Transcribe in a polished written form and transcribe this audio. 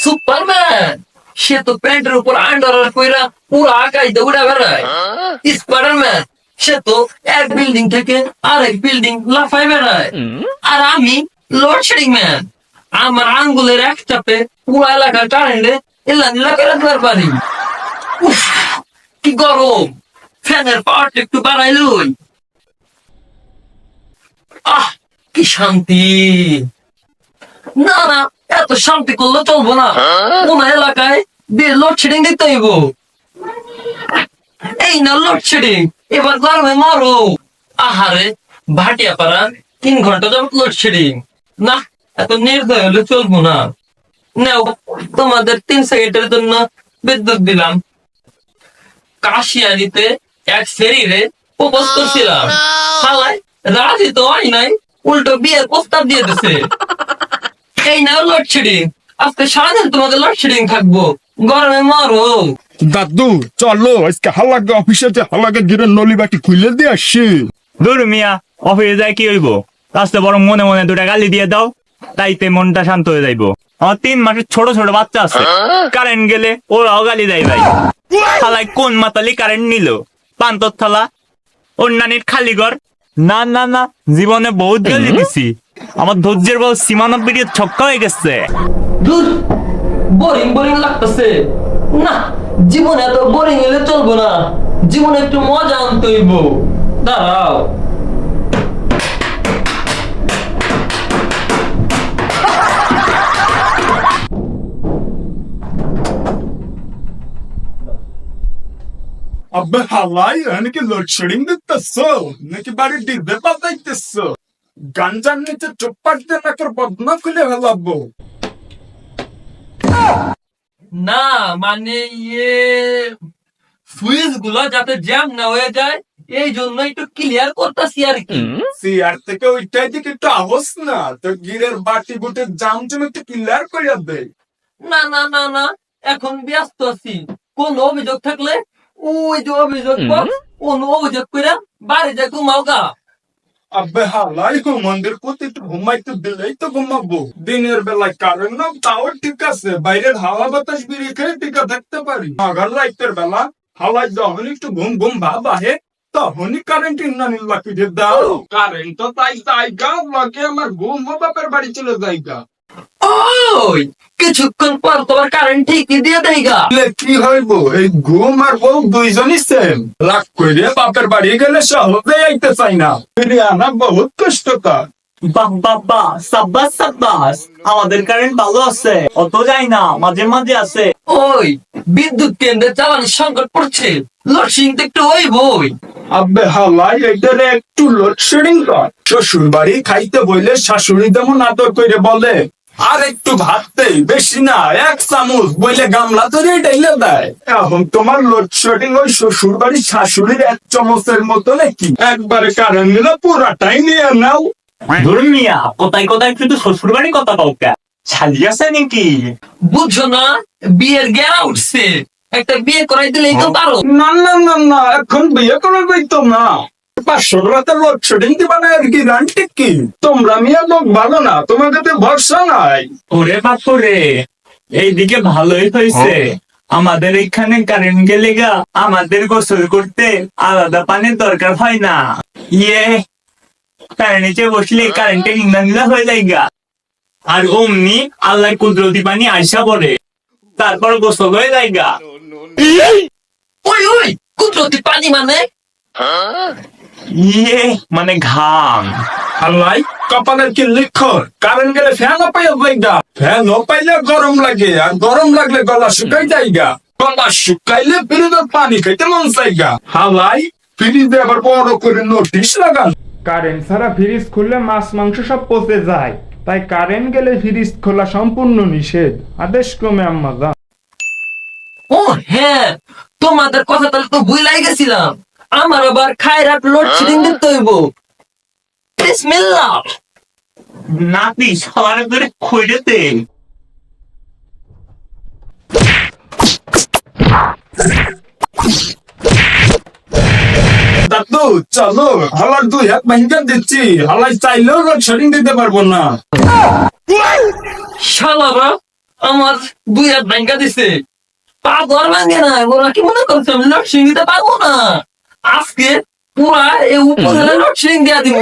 Superman, সে তো প্যান্টের উপর আন্ডার কইরা পুরো আকাশে উড়ে বেড়ায়। স্পাইডারম্যান, সে তো এক বিল্ডিং থেকে আরেক বিল্ডিং লাফাই বেড়ায়। আর আমি লোডশেডিং ম্যান, আমার আঙ্গুলের এক চাপে পুরো এলাকার কারেন্টে এলা নিলা করে দিতে পারি। উফ, কি গরম! ফ্যানের পাওয়ারটা একটু বাড়াইলই। আহ, কি শান্তি! না না, এত শান্তি করলে চলবো না। কোন এলাকায় লোডশেডিং দিতে হইব। এই না লোডশেডিং, এবার গরমে মারো। আহারে, ভাটিয়া পাড়া 3 ঘন্টা যাবত লোডশেডিং। না, এত নির্দয় হলে চলবো না। নাও, তোমাদের 3 সেকেন্ডের জন্য বিদ্যুৎ দিলাম। কাশিয়ানিতে এক ফেরিরে প্রপোজ করছিলাম, শালায় রাজি তো হয় নাই, উল্টো বিয়ের প্রস্তাব দিয়ে দিছে। এই নাও লোডশেডিং, আজকে সারাদিন তোমাদের লোডশেডিং থাকবো, গরমে মরো। দাদু চলো আজকে হালাকে অফিসে যে হালাকে গিরে নলি বাটি খুলে দিয়ে আসছি। দূর মিয়া, অফিসে যায় কি হইব? রাস্তা বরং মনে মনে দুটা গালি দিয়ে দাও, তাইতে মনটা শান্ত হয়ে যাইবো। আমার 3 মাসের ছোট ছোট বাচ্চা আছে, কারেন্ট গেলে ওরাও গালি দেয় ভাই। থালায় কোন মাতালি কারেন্ট নিল? পান্তর থালা, ওর নানির খালি ঘর। না না না, জীবনে বহুত গালি দিছি, আমার ধৈর্যের বল সীমানা পেরিয়ে ছক্কা হয়ে গেছে। দূর, বোরিং বোরিং লাগতেছে। না, জীবনে এত বোরিং হলে চলবো না, জীবনে একটু মজা আনতে হইব। দাঁড়াও। আব্বে হালাই নাকি লোডশেডিং দিতেছ নাকি বাড়ির ডিজে বাজাইতেছ? গাঞ্জার নিচে চুপপাট দিয়ে নাকের বদনা খুলে ফেলাবো। না মানে সুইচ গুলো যাতে জ্যাম না হয়ে যায়, এই জন্য একটু ক্লিয়ার করতেছি আর কি। সিয়ার থেকে ওইটাই দিকে একটু আহস না, তো গিরের বাটি বুটের জাম জম একটু ক্লিয়ার করিয়া দে। না না না না, এখন ব্যস্ত আছি। কোন অভিযোগ থাকলে ওই যে অভিযোগ বক্স, কোন অভিযোগ করে বাড়ি যা ঘুমাও গা। আব্বে হালাই মন্দির প্রতি একটু ঘুমাইতে দিলেই তো ঘুমাবো। দিনের বেলায় কারণ না তাও ঠিক আছে, বাইরের হাওয়া বাতাস বেরিয়ে খেয়ে টিকা থাকতে পারি। আগার রাইতের বেলা হাওয়ায় যখন একটু ঘুম ঘুম ভাব আহে, তখনই কারেন্ট ইন্নানি লাকিয়ে দাও। কারেন্ট তো তাই জায়গা লাগে আমার ঘুম ও বাপের বাড়ি চলে যাইগা। ওই কিছুক্ষণ পর তোমার কারেন্ট ঠিকই দিয়ে দেয় গা। কি হইব, এই ঘুম আর বউ দুইজনই সেম। রাগ করে বাপের বাড়ি গেলে সহজে আইতে চাই না, ফিরে আনা বহুত কষ্টকর। বাহ বাহ বাহ, সাব্বাস সাব্বাস, আমাদের কারেন্ট ভালো আছে, অত যায় না, মাঝে মাঝে আছে। ওই বিদ্যুৎ কেন্দ্রে জ্বালানি সংকট পড়ছে, লোডশেডিং তো একটু হইবই। আব্বে হালাই এটারে একটু লোডশেডিং কর। শ্বশুর বাড়ি খাইতে বইলে শাশুড়ি যেমন আদর করে বলে, আর একটু ভাততেই বেশি না 1 চামচ বইলে গামলা ধরে ঢেলে দেয়। এখন তোমার লোডশেডিং ওই শ্বশুর বাড়ি শাশুড়ির 1 চামচের মতো নাকি? একবারে কারেন্ট নিলে পুরাটাই নিয়ে নাও। ধরুন মিয়া, কোথায় কোথায় শুধু শ্বশুর বাড়ি কথা কাউকে ছালি আছে নাকি? বুঝছো না, বিয়ের গেরা উঠছে, একটা বিয়ে করাই দিলেই তো পারো। না না না না, এখন বিয়ে করে বইতো না। 500 টাকা লোডশেডিং দিবা না, এর গ্যারান্টি কি? তোমরা মিয়া লোক ভালো না, তোমার কাছে ভরসা নাই। ওরে বাপুরে, এইদিকে ভালোই হয়েছে, আমাদের এখানে কারেন্ট গেলে গা আমাদের গোসল করতে আলাদা পানির দরকার হয় না। ইয়ে, তার নিচে বসলে কারেন্টে নিন্দা হয়ে যায় গা, আর অমনি আল্লাহ কুদরতি পানি আইসা পড়ে, তারপর গোসল হয়ে যায় গা। ওই ওই, কুদরতি পানি মানে? ইয়ে মানে ঘাম। আল্লাহ কপালের কি লিখর, কারেন্ট গেলে ফ্যান পাইয়া যাইগা, ফ্যান পাইলে গরম লাগে, আর গরম লাগলে গলা শুকাই যাইগা, গলা শুকাইলে ফ্রিজের পানি খাইতে মন চাইগা। হালাই ফ্রিজে আবার বড় করে নোটিশ লাগান, কারেন্ট ছাড়া ফ্রিজ খুললে মাছ মাংস সব পচে যায়, তাই কারেন্ট গেলে ফ্রিজ খোলা সম্পূর্ণ নিষেধ। আদেশ ক্রমে আম্মাজান। ও হ্যাঁ, তোমাদের কথা তাহলে তো ভুলাই গেছিলাম। আমার আবার খায়রাত লোডশেডিং দিতে হইব। বিসমিল্লাহ। নাতি সবার করে খইরেতে দাদু চলো, হালার 2 হাত ভাঙ্গা দিচ্ছি, হালাই চাইলেও লোডশেডিং দিতে পারবো না। শালারা আমার 2 হাত ভাঙ্গা দিছে। পা ধর ভাঙ্গে না, ওরা কি মনে করছে আমি লোডশেডিং দিতে পারবো না? আজকে পুরা এই উপজেলা লোডশেডিং দিয়া দিব।